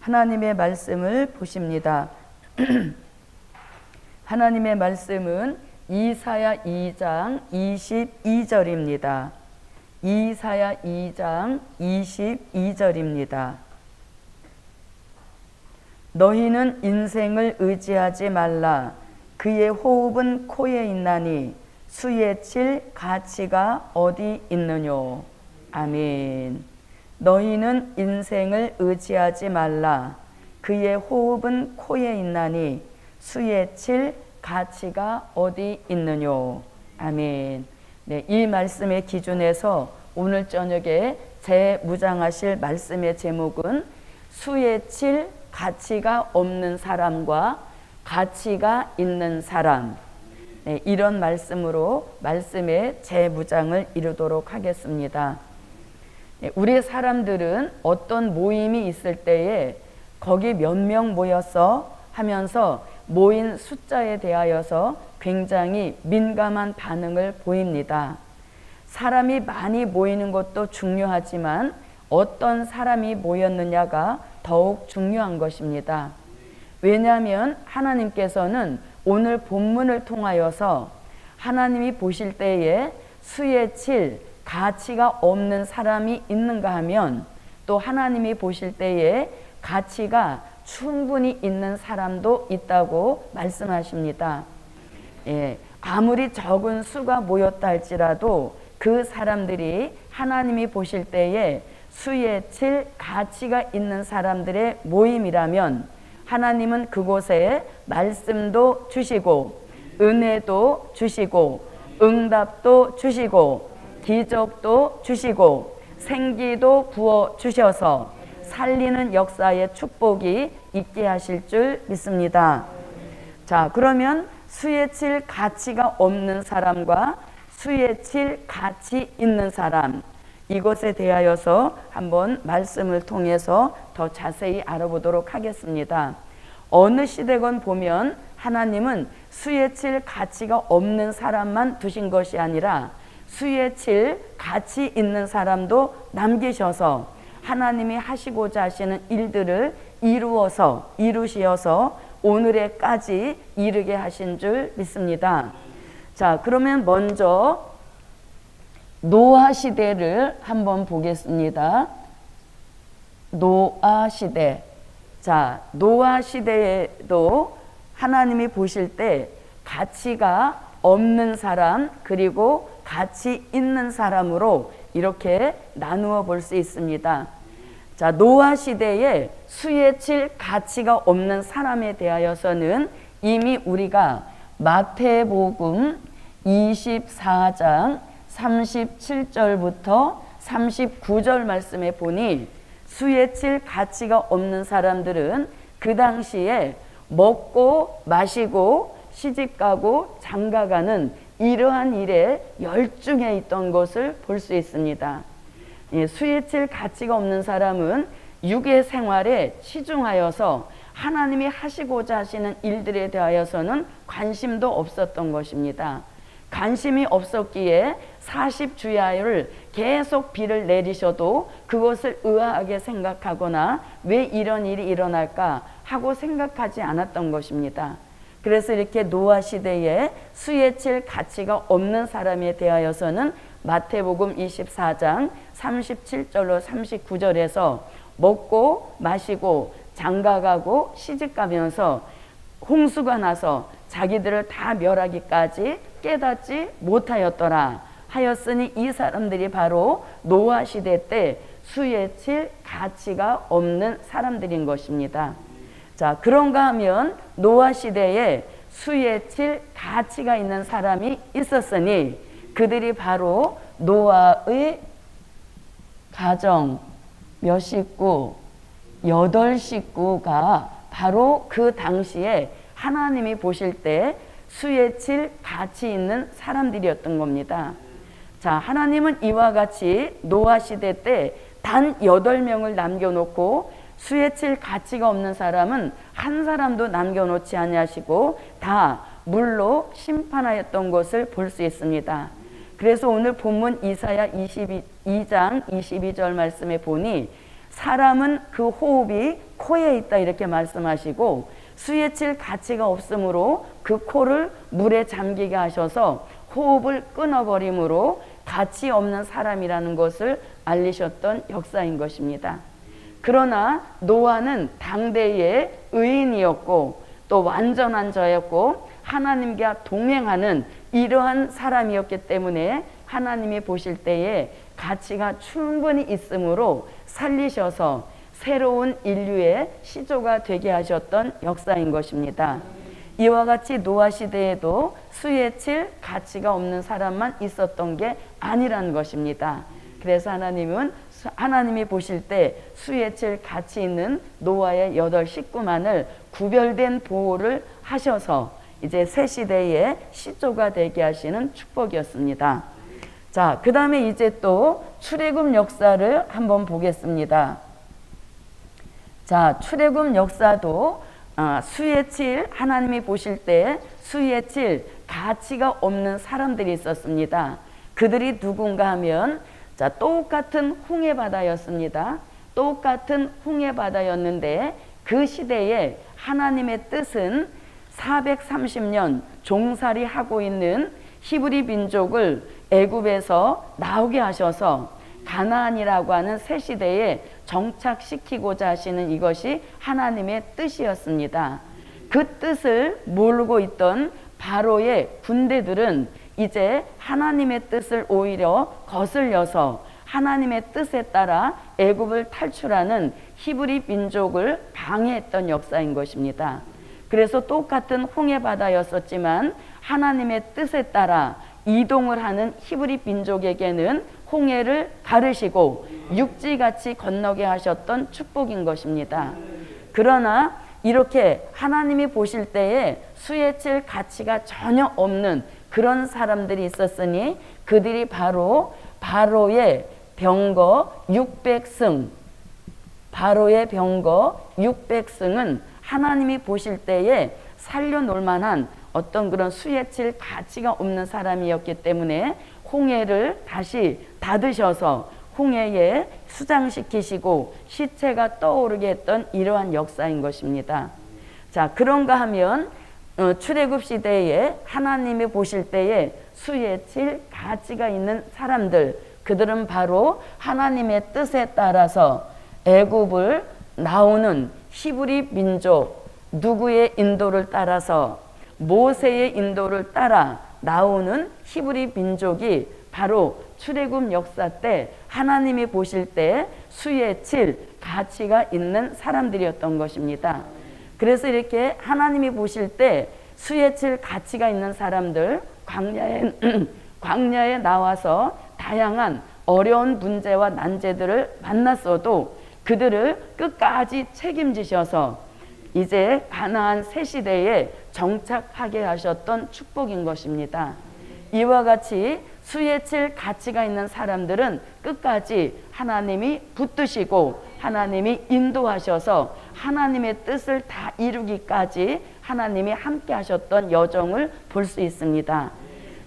하나님의 말씀을 보십니다. 하나님의 말씀은 이사야 2장 22절입니다. 이사야 2장 22절입니다. 너희는 인생을 의지하지 말라. 그의 호흡은 코에 있나니 수에 칠 가치가 어디 있느뇨. 아멘. 너희는 인생을 의지하지 말라. 그의 호흡은 코에 있나니 수에 칠 가치가 어디 있느뇨. 아멘. 네, 이 말씀의 기준에서 오늘 저녁에 재무장하실 말씀의 제목은 수에 칠 가치가 없는 사람과 가치가 있는 사람. 네, 이런 말씀으로 말씀의 재무장을 이루도록 하겠습니다. 네, 우리 사람들은 어떤 모임이 있을 때에 거기 몇 명 모였어 하면서 모인 숫자에 대하여서 굉장히 민감한 반응을 보입니다. 사람이 많이 모이는 것도 중요하지만 어떤 사람이 모였느냐가 더욱 중요한 것입니다. 왜냐하면 하나님께서는 오늘 본문을 통하여서 하나님이 보실 때에 수에 칠 가치가 없는 사람이 있는가 하면 또 하나님이 보실 때에 가치가 충분히 있는 사람도 있다고 말씀하십니다. 예, 아무리 적은 수가 모였다 할지라도 그 사람들이 하나님이 보실 때에 수에 칠 가치가 있는 사람들의 모임이라면 하나님은 그곳에 말씀도 주시고 은혜도 주시고 응답도 주시고 기적도 주시고 생기도 부어 주셔서 살리는 역사의 축복이 있게 하실 줄 믿습니다. 자, 그러면 수에 칠 가치가 없는 사람과 수에 칠 가치 있는 사람, 이것에 대하여서 한번 말씀을 통해서 더 자세히 알아보도록 하겠습니다. 어느 시대건 보면 하나님은 수에 칠 가치가 없는 사람만 두신 것이 아니라 수에 칠 가치 있는 사람도 남기셔서 하나님이 하시고자 하시는 일들을 이루시어서 오늘에까지 이르게 하신 줄 믿습니다. 자, 그러면 먼저 노아 시대를 한번 보겠습니다. 노아 시대. 자, 노아 시대에도 하나님이 보실 때 가치가 없는 사람 그리고 가치 있는 사람으로 이렇게 나누어 볼 수 있습니다. 자, 노아 시대에 수에 칠 가치가 없는 사람에 대하여서는 이미 우리가 마태복음 24장 37절부터 39절 말씀에 보니 수에 칠 가치가 없는 사람들은 그 당시에 먹고 마시고 시집가고 장가가는 이러한 일에 열중해 있던 것을 볼 수 있습니다. 수에 칠 가치가 없는 사람은 육의 생활에 치중하여서 하나님이 하시고자 하시는 일들에 대하여서는 관심도 없었던 것입니다. 관심이 없었기에 40주야를 계속 비를 내리셔도 그것을 의아하게 생각하거나 왜 이런 일이 일어날까 하고 생각하지 않았던 것입니다. 그래서 이렇게 노아 시대에 수에 칠 가치가 없는 사람에 대하여서는 마태복음 24장 37절로 39절에서 먹고 마시고 장가가고 시집가면서 홍수가 나서 자기들을 다 멸하기까지 깨닫지 못하였더라 하였으니 이 사람들이 바로 노아 시대 때 수에 칠 가치가 없는 사람들인 것입니다. 자, 그런가 하면 노아 시대에 수에 칠 가치가 있는 사람이 있었으니 그들이 바로 노아의 가정 몇 식구? 8식구가 바로 그 당시에 하나님이 보실 때 수에 칠 가치 있는 사람들이었던 겁니다. 자, 하나님은 이와 같이 노아 시대 때 단 8명을 남겨놓고 수에 칠 가치가 없는 사람은 한 사람도 남겨놓지 아니하시고 다 물로 심판하였던 것을 볼 수 있습니다. 그래서 오늘 본문 이사야 22장 22절 말씀에 보니 사람은 그 호흡이 코에 있다 이렇게 말씀하시고 수에 칠 가치가 없으므로 그 코를 물에 잠기게 하셔서 호흡을 끊어버림으로 가치 없는 사람이라는 것을 알리셨던 역사인 것입니다. 그러나 노아는 당대의 의인이었고 또 완전한 자였고 하나님과 동행하는 이러한 사람이었기 때문에 하나님이 보실 때에 가치가 충분히 있으므로 살리셔서 새로운 인류의 시조가 되게 하셨던 역사인 것입니다. 이와 같이 노아 시대에도 수에 칠 가치가 없는 사람만 있었던 게 아니라는 것입니다. 그래서 하나님이 보실 때 수에 칠 가치 있는 노아의 8 식구만을 구별된 보호를 하셔서 이제 새 시대의 시조가 되게 하시는 축복이었습니다. 자, 그 다음에 이제 또 출애굽 역사를 한번 보겠습니다. 자, 출애굽 역사도 수에 칠, 하나님이 보실 때 수에 칠 가치가 없는 사람들이 있었습니다. 그들이 누군가 하면 자, 똑같은 홍해바다였습니다. 똑같은 홍해바다였는데 그 시대에 하나님의 뜻은 430년 종살이 하고 있는 히브리 민족을 애굽에서 나오게 하셔서 가나안이라고 하는 새 시대에 정착시키고자 하시는 이것이 하나님의 뜻이었습니다. 그 뜻을 모르고 있던 바로의 군대들은 이제 하나님의 뜻을 오히려 거슬려서 하나님의 뜻에 따라 애굽을 탈출하는 히브리 민족을 방해했던 역사인 것입니다. 그래서 똑같은 홍해바다였었지만 하나님의 뜻에 따라 이동을 하는 히브리 민족에게는 홍해를 가르시고 육지같이 건너게 하셨던 축복인 것입니다. 그러나 이렇게 하나님이 보실 때에 수에 칠 가치가 전혀 없는 그런 사람들이 있었으니 그들이 바로 바로의 병거 600승, 바로의 병거 600승은 하나님이 보실 때에 살려놓을 만한 어떤 그런 수에 칠 가치가 없는 사람이었기 때문에 홍해를 다시 닫으셔서 홍해에 수장시키시고 시체가 떠오르게 했던 이러한 역사인 것입니다. 자, 그런가 하면 출애굽 시대에 하나님이 보실 때에 수에 칠 가치가 있는 사람들, 그들은 바로 하나님의 뜻에 따라서 애굽을 나오는 히브리 민족, 누구의 인도를 따라서 모세의 인도를 따라 나오는 히브리 민족이 바로 출애굽 역사 때 하나님이 보실 때 수에 칠 가치가 있는 사람들이었던 것입니다. 그래서 이렇게 하나님이 보실 때 수에 칠 가치가 있는 사람들, 광야에 나와서 다양한 어려운 문제와 난제들을 만났어도 그들을 끝까지 책임지셔서 이제 가나안 새 시대에 정착하게 하셨던 축복인 것입니다. 이와 같이 수에 칠 가치가 있는 사람들은 끝까지 하나님이 붙드시고 하나님이 인도하셔서 하나님의 뜻을 다 이루기까지 하나님이 함께 하셨던 여정을 볼 수 있습니다.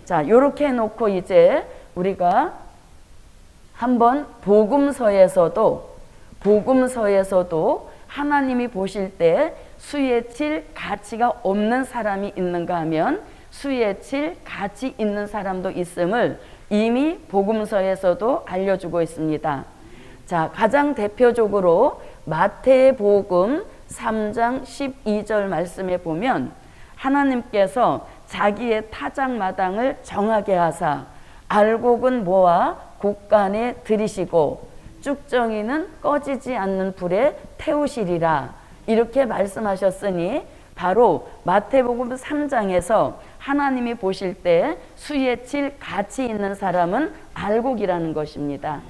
자, 이렇게 해놓고 이제 우리가 한번 복음서에서도 하나님이 보실 때 수에 칠 가치가 없는 사람이 있는가 하면 수에 칠 가치 있는 사람도 있음을 이미 복음서에서도 알려주고 있습니다. 자, 가장 대표적으로 마태복음 3장 12절 말씀에 보면 하나님께서 자기의 타작마당을 정하게 하사 알곡은 모아 곡간에 들이시고 쭉정이는 꺼지지 않는 불에 태우시리라 이렇게 말씀하셨으니 바로 마태복음 3장에서 하나님이 보실 때 수에 칠 가치 있는 사람은 알곡이라는 것입니다.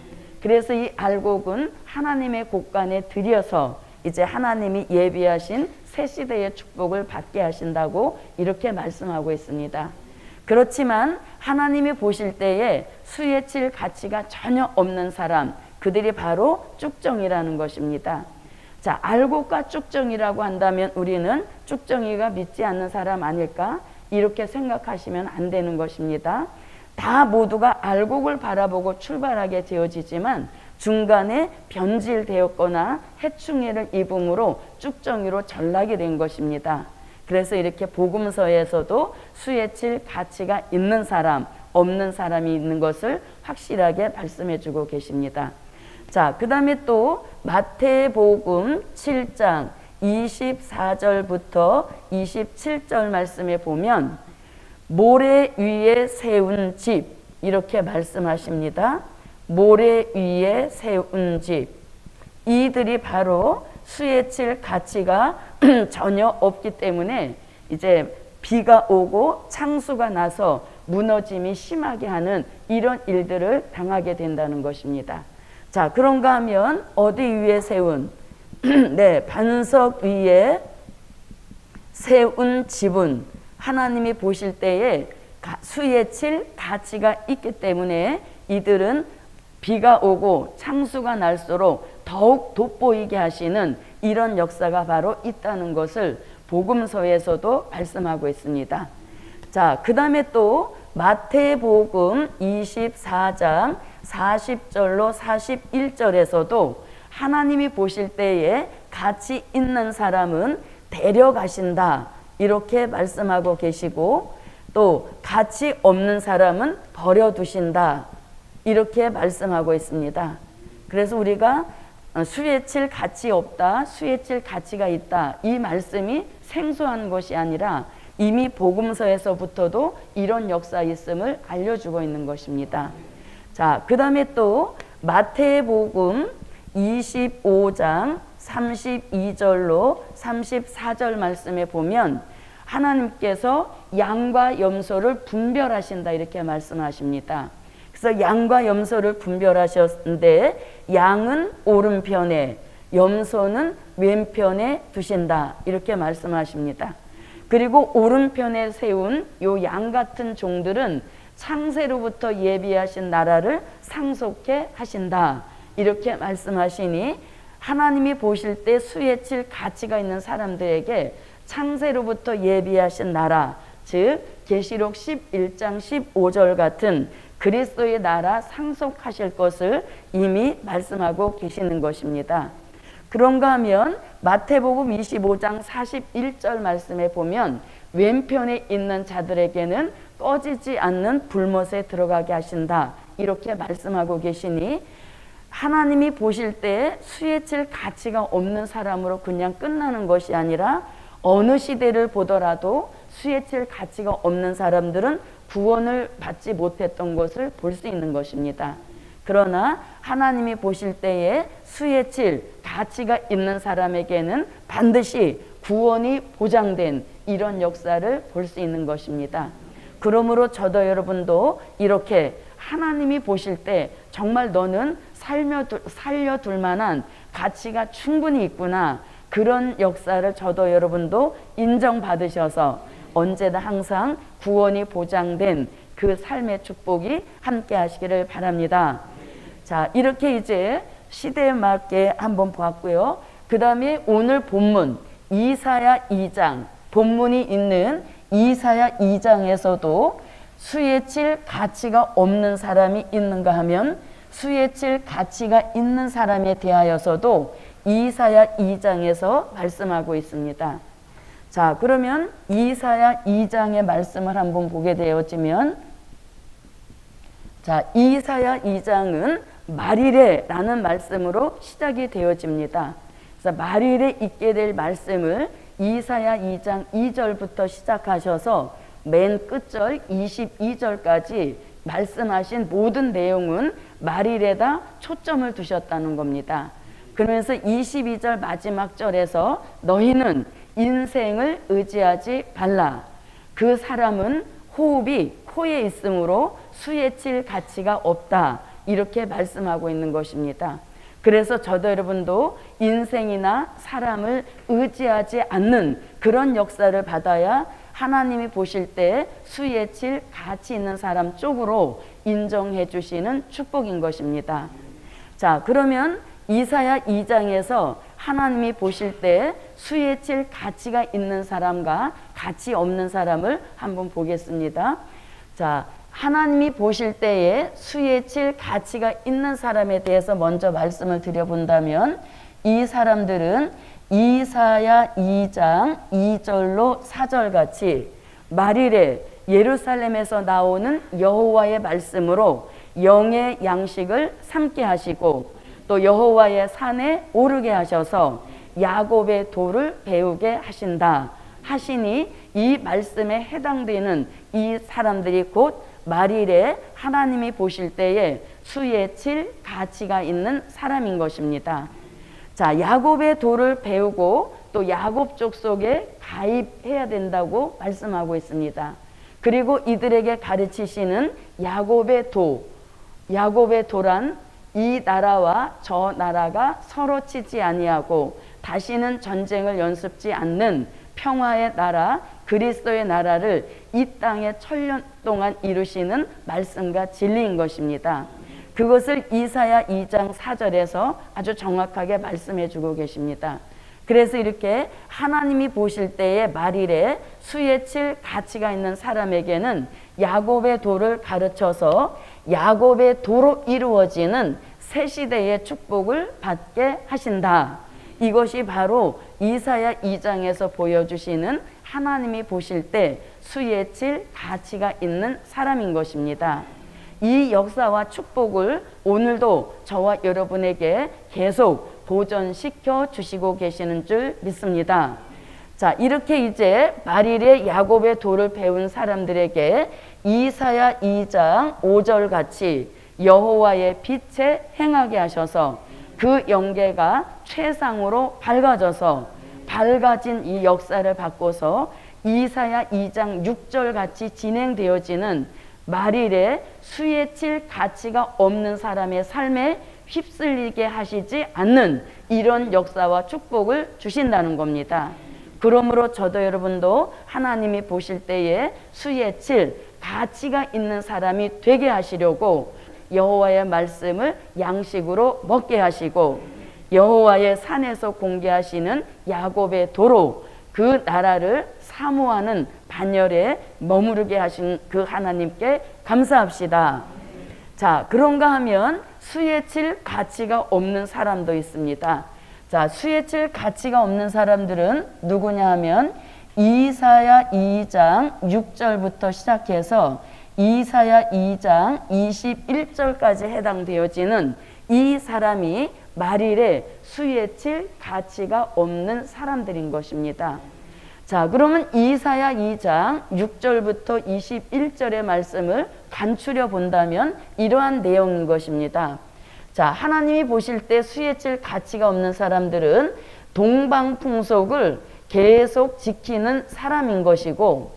그래서 이 알곡은 하나님의 곡간에 들여서 이제 하나님이 예비하신 새 시대의 축복을 받게 하신다고 이렇게 말씀하고 있습니다. 그렇지만 하나님이 보실 때에 수에 칠 가치가 전혀 없는 사람, 그들이 바로 쭉정이라는 것입니다. 자, 알곡과 쭉정이라고 한다면 우리는 쭉정이가 믿지 않는 사람 아닐까? 이렇게 생각하시면 안 되는 것입니다. 다 모두가 알곡을 바라보고 출발하게 되어지지만 중간에 변질되었거나 해충해를 입음으로 쭉정이로 전락이 된 것입니다. 그래서 이렇게 복음서에서도 수에 칠 가치가 있는 사람, 없는 사람이 있는 것을 확실하게 말씀해 주고 계십니다. 자, 그 다음에 또 마태복음 7장 24절부터 27절 말씀에 보면 모래 위에 세운 집 이렇게 말씀하십니다. 모래 위에 세운 집. 이들이 바로 수에 칠 가치가 전혀 없기 때문에 이제 비가 오고 창수가 나서 무너짐이 심하게 하는 이런 일들을 당하게 된다는 것입니다. 자, 그런가 하면 어디 위에 세운 네, 반석 위에 세운 집은 하나님이 보실 때에 수에 칠 가치가 있기 때문에 이들은 비가 오고 창수가 날수록 더욱 돋보이게 하시는 이런 역사가 바로 있다는 것을 복음서에서도 말씀하고 있습니다. 자, 그 다음에 또 마태복음 24장 40절로 41절에서도 하나님이 보실 때에 가치 있는 사람은 데려가신다 이렇게 말씀하고 계시고 또 가치 없는 사람은 버려두신다 이렇게 말씀하고 있습니다. 그래서 우리가 수에 칠 가치 없다, 수에 칠 가치가 있다 이 말씀이 생소한 것이 아니라 이미 복음서에서부터도 이런 역사 있음을 알려주고 있는 것입니다. 자, 그 다음에 또 마태복음 25장 32절로 34절 말씀에 보면 하나님께서 양과 염소를 분별하신다 이렇게 말씀하십니다. 그래서 양과 염소를 분별하셨는데 양은 오른편에 염소는 왼편에 두신다 이렇게 말씀하십니다. 그리고 오른편에 세운 요 양 같은 종들은 창세로부터 예비하신 나라를 상속해 하신다 이렇게 말씀하시니 하나님이 보실 때 수에 칠 가치가 있는 사람들에게 창세로부터 예비하신 나라 즉 계시록 11장 15절 같은 그리스도의 나라 상속하실 것을 이미 말씀하고 계시는 것입니다. 그런가 하면 마태복음 25장 41절 말씀에 보면 왼편에 있는 자들에게는 꺼지지 않는 불못에 들어가게 하신다 이렇게 말씀하고 계시니 하나님이 보실 때 수에 칠 가치가 없는 사람으로 그냥 끝나는 것이 아니라 어느 시대를 보더라도 수에 칠 가치가 없는 사람들은 구원을 받지 못했던 것을 볼 수 있는 것입니다. 그러나 하나님이 보실 때에 수에 칠 가치가 있는 사람에게는 반드시 구원이 보장된 이런 역사를 볼 수 있는 것입니다. 그러므로 저도 여러분도 이렇게 하나님이 보실 때 정말 너는 살려둘 만한 가치가 충분히 있구나 그런 역사를 저도 여러분도 인정받으셔서 언제나 항상 구원이 보장된 그 삶의 축복이 함께 하시기를 바랍니다. 자, 이렇게 이제 시대에 맞게 한번 보았고요. 그 다음에 오늘 본문 이사야 2장 본문이 있는 이사야 2장에서도 수에 칠 가치가 없는 사람이 있는가 하면 수에 칠 가치가 있는 사람에 대하여서도 이사야 2장에서 말씀하고 있습니다. 자, 그러면 이사야 2장의 말씀을 한번 보게 되어지면 자, 이사야 2장은 말일에라는 말씀으로 시작이 되어집니다. 그래서 말일에 있게 될 말씀을 이사야 2장 2절부터 시작하셔서 맨 끝절 22절까지 말씀하신 모든 내용은 말일에다 초점을 두셨다는 겁니다. 그러면서 22절 마지막 절에서 너희는 인생을 의지하지 말라. 그 사람은 호흡이 코에 있으므로 수에 칠 가치가 없다. 이렇게 말씀하고 있는 것입니다. 그래서 저도 여러분도 인생이나 사람을 의지하지 않는 그런 역사를 받아야 하나님이 보실 때 수에 칠 가치 있는 사람 쪽으로 인정해 주시는 축복인 것입니다. 자, 그러면 이사야 2장에서 하나님이 보실 때 수에 칠 가치가 있는 사람과 가치 없는 사람을 한번 보겠습니다. 자, 하나님이 보실 때에 수에 칠 가치가 있는 사람에 대해서 먼저 말씀을 드려본다면, 이 사람들은 이사야 2장 2절로 4절 같이 말일에 예루살렘에서 나오는 여호와의 말씀으로 영의 양식을 삼게 하시고, 또 여호와의 산에 오르게 하셔서 야곱의 도를 배우게 하신다 하시니, 이 말씀에 해당되는 이 사람들이 곧 말일에 하나님이 보실 때에 수에 칠 가치가 있는 사람인 것입니다. 자, 야곱의 도를 배우고 또 야곱 족속에 가입해야 된다고 말씀하고 있습니다. 그리고 이들에게 가르치시는 야곱의 도, 야곱의 도란 이 나라와 저 나라가 서로 치지 아니하고 다시는 전쟁을 연습지 않는 평화의 나라, 그리스도의 나라를 이 땅에 천년 동안 이루시는 말씀과 진리인 것입니다. 그것을 이사야 2장 4절에서 아주 정확하게 말씀해 주고 계십니다. 그래서 이렇게 하나님이 보실 때에 말일에 수에 칠 가치가 있는 사람에게는 야곱의 도를 가르쳐서 야곱의 도로 이루어지는 새 시대의 축복을 받게 하신다. 이것이 바로 이사야 2장에서 보여주시는 하나님이 보실 때 수에 칠 가치가 있는 사람인 것입니다. 이 역사와 축복을 오늘도 저와 여러분에게 계속 보존시켜 주시고 계시는 줄 믿습니다. 자, 이렇게 이제 말일에 야곱의 도를 배운 사람들에게 이사야 2장 5절 같이 여호와의 빛에 행하게 하셔서 그 영계가 최상으로 밝아져서 밝아진 이 역사를 바꿔서 이사야 2장 6절 같이 진행되어지는 말일에 수에 칠 가치가 없는 사람의 삶에 휩쓸리게 하시지 않는 이런 역사와 축복을 주신다는 겁니다. 그러므로 저도 여러분도 하나님이 보실 때에 수에 칠 가치가 있는 사람이 되게 하시려고 여호와의 말씀을 양식으로 먹게 하시고 여호와의 산에서 공개하시는 야곱의 도로 그 나라를 사모하는 반열에 머무르게 하신 그 하나님께 감사합시다. 자, 그런가 하면 수에 칠 가치가 없는 사람도 있습니다. 자, 수에 칠 가치가 없는 사람들은 누구냐 하면 이사야 2장 6절부터 시작해서 이사야 2장 21절까지 해당되어지는 이 사람이 말일에 수에 칠 가치가 없는 사람들인 것입니다. 자, 그러면 이사야 2장 6절부터 21절의 말씀을 간추려 본다면 이러한 내용인 것입니다. 자, 하나님이 보실 때 수에 칠 가치가 없는 사람들은 동방풍속을 계속 지키는 사람인 것이고,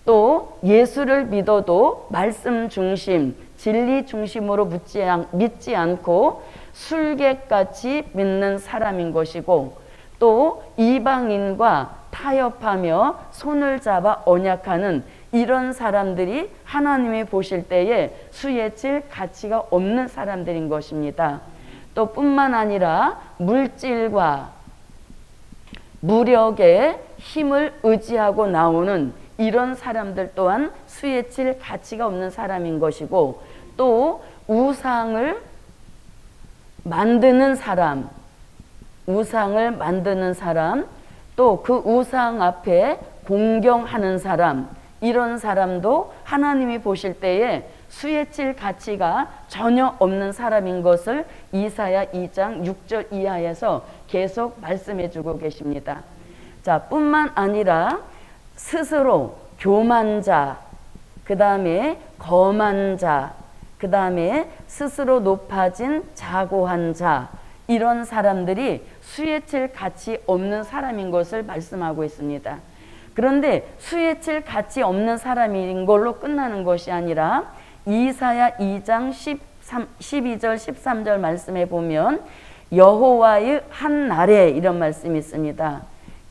또 예수를 믿어도 말씀 중심, 진리 중심으로 믿지 않고 술객같이 믿는 사람인 것이고, 또 이방인과 타협하며 손을 잡아 언약하는 이런 사람들이 하나님이 보실 때에 수에 칠 가치가 없는 사람들인 것입니다. 또 뿐만 아니라 물질과 무력의 힘을 의지하고 나오는 이런 사람들 또한 수에 칠 가치가 없는 사람인 것이고, 또 우상을 만드는 사람, 또 그 우상 앞에 공경하는 사람, 이런 사람도 하나님이 보실 때에 수에 칠 가치가 전혀 없는 사람인 것을 이사야 2장 6절 이하에서 계속 말씀해 주고 계십니다. 자, 뿐만 아니라 스스로 교만 자, 그 다음에 거만 자, 그 다음에 스스로 높아진 자고한 자, 이런 사람들이 수에 칠 가치 없는 사람인 것을 말씀하고 있습니다. 그런데 수에 칠 가치 없는 사람인 걸로 끝나는 것이 아니라 이사야 2장 12절 13절 말씀에 보면 여호와의 한 날에 이런 말씀이 있습니다.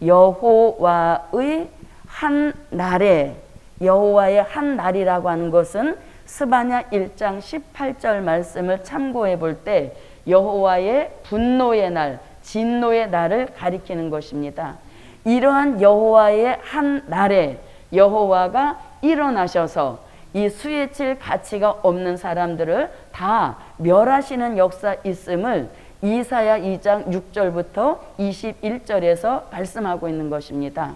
여호와의 한 날에, 여호와의 한 날이라고 하는 것은 스바냐 1장 18절 말씀을 참고해 볼 때 여호와의 분노의 날, 진노의 날을 가리키는 것입니다. 이러한 여호와의 한 날에 여호와가 일어나셔서 이 수에 칠 가치가 없는 사람들을 다 멸하시는 역사 있음을 이사야 2장 6절부터 21절에서 말씀하고 있는 것입니다.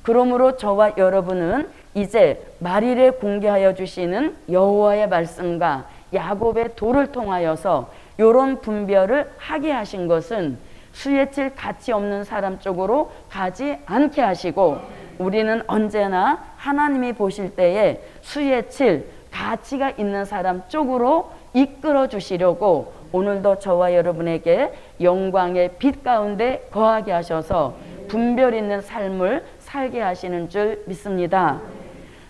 그러므로 저와 여러분은 이제 말일에 공개하여 주시는 여호와의 말씀과 야곱의 도를 통하여서 이런 분별을 하게 하신 것은 수에 칠 가치 없는 사람 쪽으로 가지 않게 하시고, 우리는 언제나 하나님이 보실 때에 수에 칠 가치가 있는 사람 쪽으로 이끌어 주시려고 오늘도 저와 여러분에게 영광의 빛 가운데 거하게 하셔서 분별 있는 삶을 살게 하시는 줄 믿습니다.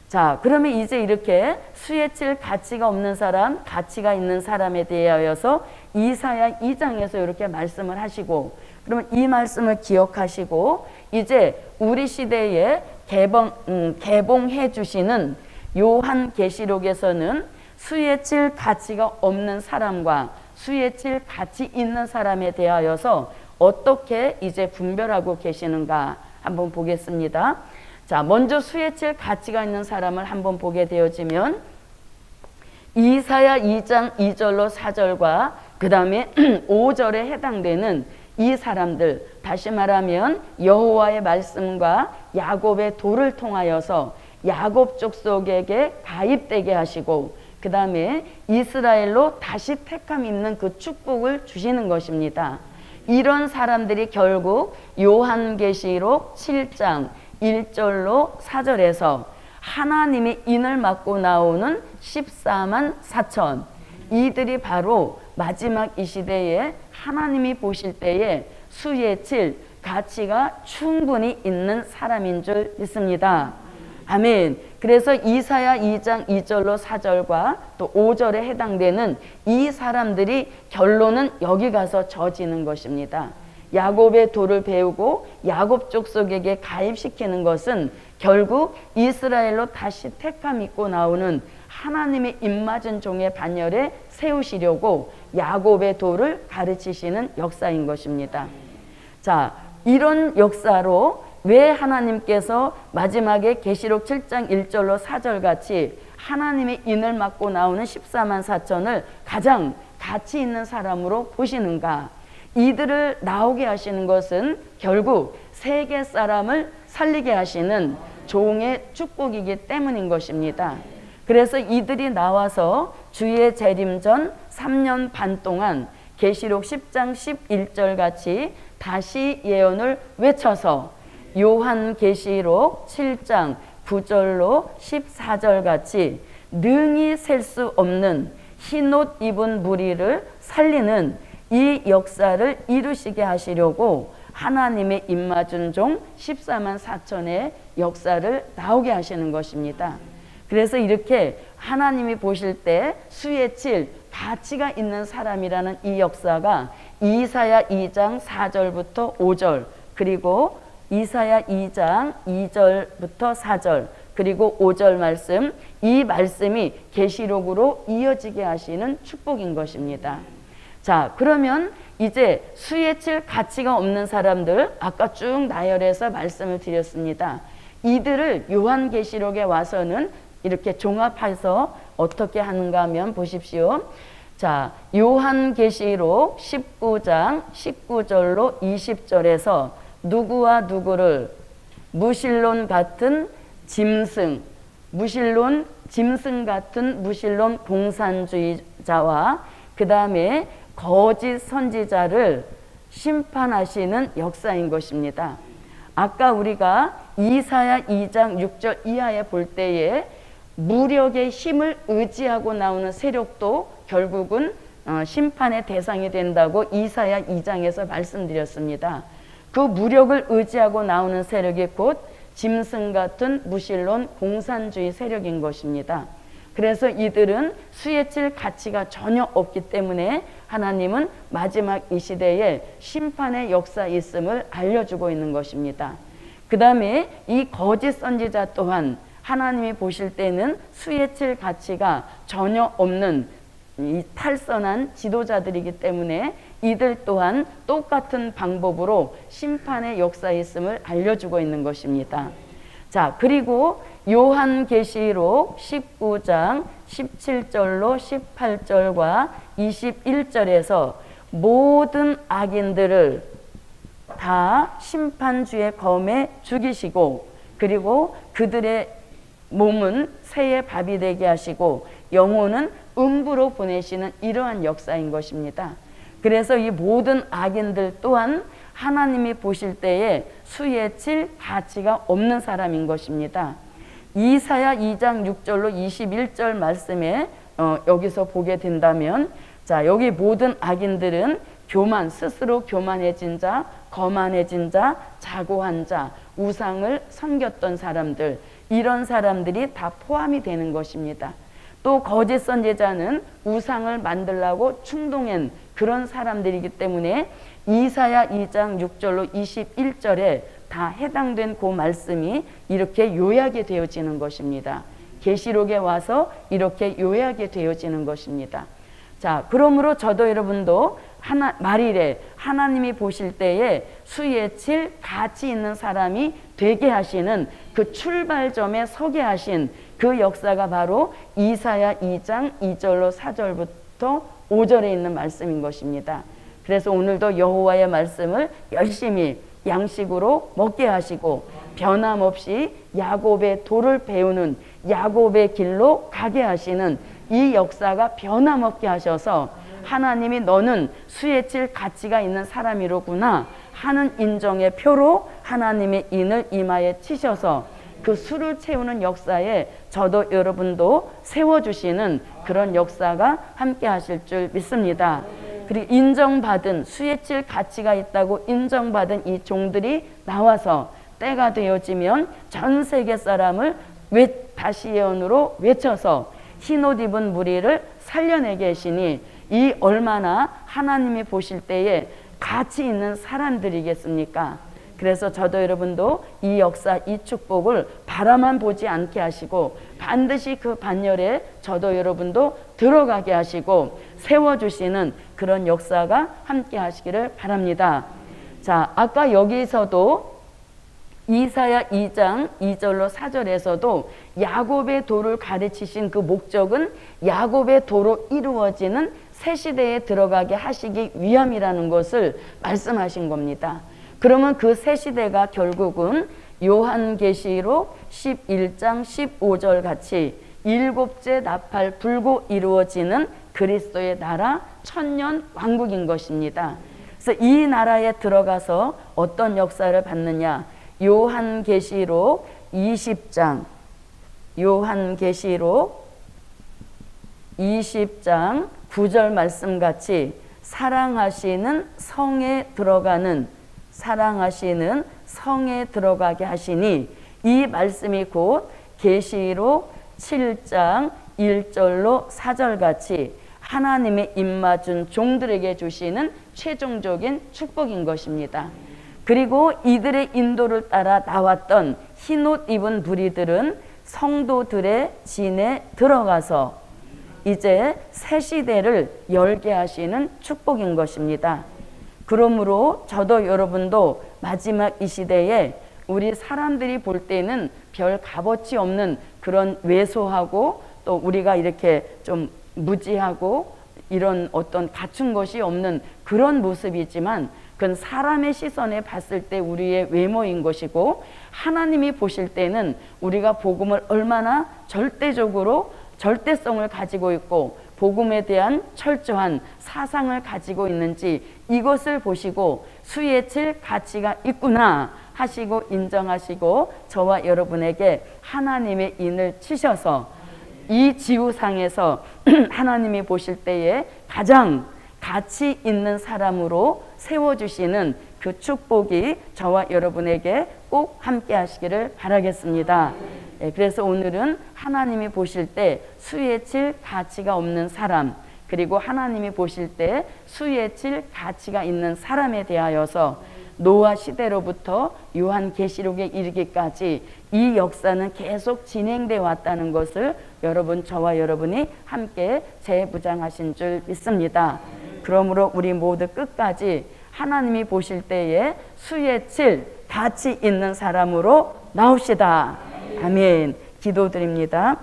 자, 그러면 이제 이렇게 수에 칠 가치가 없는 사람, 가치가 있는 사람에 대하여서 이사야 2장에서 이렇게 말씀을 하시고, 그러면 이 말씀을 기억하시고 이제 우리 시대에 개봉해 주시는 요한계시록에서는 수에 칠 가치가 없는 사람과 수에 칠 가치 있는 사람에 대하여서 어떻게 이제 분별하고 계시는가 한번 보겠습니다. 자, 먼저 수에 칠 가치가 있는 사람을 한번 보게 되어지면 이사야 2장 2절로 4절과 그 다음에 5절에 해당되는 이 사람들, 다시 말하면 여호와의 말씀과 야곱의 도를 통하여서 야곱 족속에게 가입되게 하시고, 그 다음에 이스라엘로 다시 택함 있는 그 축복을 주시는 것입니다. 이런 사람들이 결국 요한계시록 7장 1절로 4절에서 하나님이 인을 맞고 나오는 14만 4천, 이들이 바로 마지막 이 시대에 하나님이 보실 때에 수에 칠 가치가 충분히 있는 사람인 줄 믿습니다. 아멘. 그래서 이사야 2장 2절로 4절과 또 5절에 해당되는 이 사람들이 결론은 여기 가서 져지는 것입니다. 야곱의 도를 배우고 야곱 족속에게 가입시키는 것은 결국 이스라엘로 다시 택함 입고 나오는 하나님의 입맞은 종의 반열에 세우시려고 야곱의 도를 가르치시는 역사인 것입니다. 자, 이런 역사로 왜 하나님께서 마지막에 계시록 7장 1절로 4절 같이 하나님의 인을 맞고 나오는 14만 4천을 가장 가치 있는 사람으로 보시는가? 이들을 나오게 하시는 것은 결국 세계 사람을 살리게 하시는 종의 축복이기 때문인 것입니다. 그래서 이들이 나와서 주의 재림 전 3년 반 동안 계시록 10장 11절 같이 다시 예언을 외쳐서 요한계시록 7장 9절로 14절 같이 능히 셀 수 없는 흰옷 입은 무리를 살리는 이 역사를 이루시게 하시려고 하나님의 입맞은 종 14만 4천의 역사를 나오게 하시는 것입니다. 그래서 이렇게 하나님이 보실 때 수에 칠 가치가 있는 사람이라는 이 역사가 이사야 2장 4절부터 5절, 그리고 이사야 2장 2절부터 4절, 그리고 5절 말씀, 이 말씀이 계시록으로 이어지게 하시는 축복인 것입니다. 자, 그러면 이제 수에 칠 가치가 없는 사람들, 아까 쭉 나열해서 말씀을 드렸습니다. 이들을 요한계시록에 와서는 이렇게 종합해서 어떻게 하는가 하면 보십시오. 자, 요한계시록 19장 19절로 20절에서 누구와 누구를 무신론 같은 짐승, 짐승 같은 무신론 공산주의자와 그 다음에 거짓 선지자를 심판하시는 역사인 것입니다. 아까 우리가 이사야 2장 6절 이하에 볼 때에 무력의 힘을 의지하고 나오는 세력도 결국은 심판의 대상이 된다고 이사야 2장에서 말씀드렸습니다. 그 무력을 의지하고 나오는 세력이 곧 짐승 같은 무신론 공산주의 세력인 것입니다. 그래서 이들은 수에 칠 가치가 전혀 없기 때문에 하나님은 마지막 이 시대에 심판의 역사 있음을 알려주고 있는 것입니다. 그 다음에 이 거짓 선지자 또한 하나님이 보실 때는 수에 칠 가치가 전혀 없는 이 탈선한 지도자들이기 때문에 이들 또한 똑같은 방법으로 심판의 역사 있음을 알려주고 있는 것입니다. 자, 그리고 요한계시록 19장 17절로 18절과 21절에서 모든 악인들을 다 심판주의 검에 죽이시고, 그리고 그들의 몸은 새의 밥이 되게 하시고 영혼은 음부로 보내시는 이러한 역사인 것입니다. 그래서 이 모든 악인들 또한 하나님이 보실 때에 수에 칠 가치가 없는 사람인 것입니다. 이사야 2장 6절로 21절 말씀에 여기서 보게 된다면, 자, 여기 모든 악인들은 교만, 스스로 교만해진 자, 거만해진 자, 자고한 자, 우상을 섬겼던 사람들, 이런 사람들이 다 포함이 되는 것입니다. 또 거짓 선지자는 우상을 만들려고 충동한 그런 사람들이기 때문에 이사야 2장 6절로 21절에 다 해당된 그 말씀이 이렇게 요약이 되어지는 것입니다. 계시록에 와서 이렇게 요약이 되어지는 것입니다. 자, 그러므로 저도 여러분도 말일에 하나님이 보실 때에 수에 칠 가치 있는 사람이 되게 하시는 그 출발점에 서게 하신 그 역사가 바로 이사야 2장 2절로 4절부터 5절에 있는 말씀인 것입니다. 그래서 오늘도 여호와의 말씀을 열심히 양식으로 먹게 하시고 변함없이 야곱의 도를 배우는 야곱의 길로 가게 하시는 이 역사가 변함없게 하셔서 하나님이 너는 수에 칠 가치가 있는 사람이로구나 하는 인정의 표로 하나님의 인을 이마에 치셔서 그 수를 채우는 역사에 저도 여러분도 세워주시는 그런 역사가 함께 하실 줄 믿습니다. 그리고 인정받은 수에 칠 가치가 있다고 인정받은 이 종들이 나와서 때가 되어지면 전 세계 사람을 다시 예언으로 외쳐서 흰옷 입은 무리를 살려내게 하시니 이 얼마나 하나님이 보실 때에 가치 있는 사람들이겠습니까? 그래서 저도 여러분도 이 역사, 이 축복을 바라만 보지 않게 하시고 반드시 그 반열에 저도 여러분도 들어가게 하시고 세워주시는 그런 역사가 함께 하시기를 바랍니다. 자, 아까 여기서도 이사야 2장 2절로 4절에서도 야곱의 도를 가르치신 그 목적은 야곱의 도로 이루어지는 새 시대에 들어가게 하시기 위함이라는 것을 말씀하신 겁니다. 그러면 그 새 시대가 결국은 요한계시록 11장 15절 같이 일곱째 나팔 불고 이루어지는 그리스도의 나라 천년 왕국인 것입니다. 그래서 이 나라에 들어가서 어떤 역사를 받느냐, 요한계시록 20장 20장 9절 말씀같이 사랑하시는 성에 들어가게 하시니, 이 말씀이 곧 계시록 7장 1절로 4절같이 하나님의 입맞은 종들에게 주시는 최종적인 축복인 것입니다. 그리고 이들의 인도를 따라 나왔던 흰옷 입은 무리들은 성도들의 진에 들어가서 이제 새 시대를 열게 하시는 축복인 것입니다. 그러므로 저도 여러분도 마지막 이 시대에 우리 사람들이 볼 때는 별 값어치 없는 그런 왜소하고 또 우리가 이렇게 좀 무지하고 이런 어떤 갖춘 것이 없는 그런 모습이지만 그건 사람의 시선에 봤을 때 우리의 외모인 것이고, 하나님이 보실 때는 우리가 복음을 얼마나 절대성을 가지고 있고 복음에 대한 철저한 사상을 가지고 있는지 이것을 보시고 수에 칠 가치가 있구나 하시고 인정하시고 저와 여러분에게 하나님의 인을 치셔서 이 지구상에서 하나님이 보실 때에 가장 가치 있는 사람으로 세워주시는 그 축복이 저와 여러분에게 꼭 함께 하시기를 바라겠습니다. 그래서 오늘은 하나님이 보실 때 수에 칠 가치가 없는 사람, 그리고 하나님이 보실 때 수에 칠 가치가 있는 사람에 대하여서 노아 시대로부터 요한계시록에 이르기까지 이 역사는 계속 진행되어 왔다는 것을 저와 여러분이 함께 재부장하신 줄 믿습니다. 그러므로 우리 모두 끝까지 하나님이 보실 때에 수에 칠 가치 있는 사람으로 나옵시다. 아멘. 기도드립니다.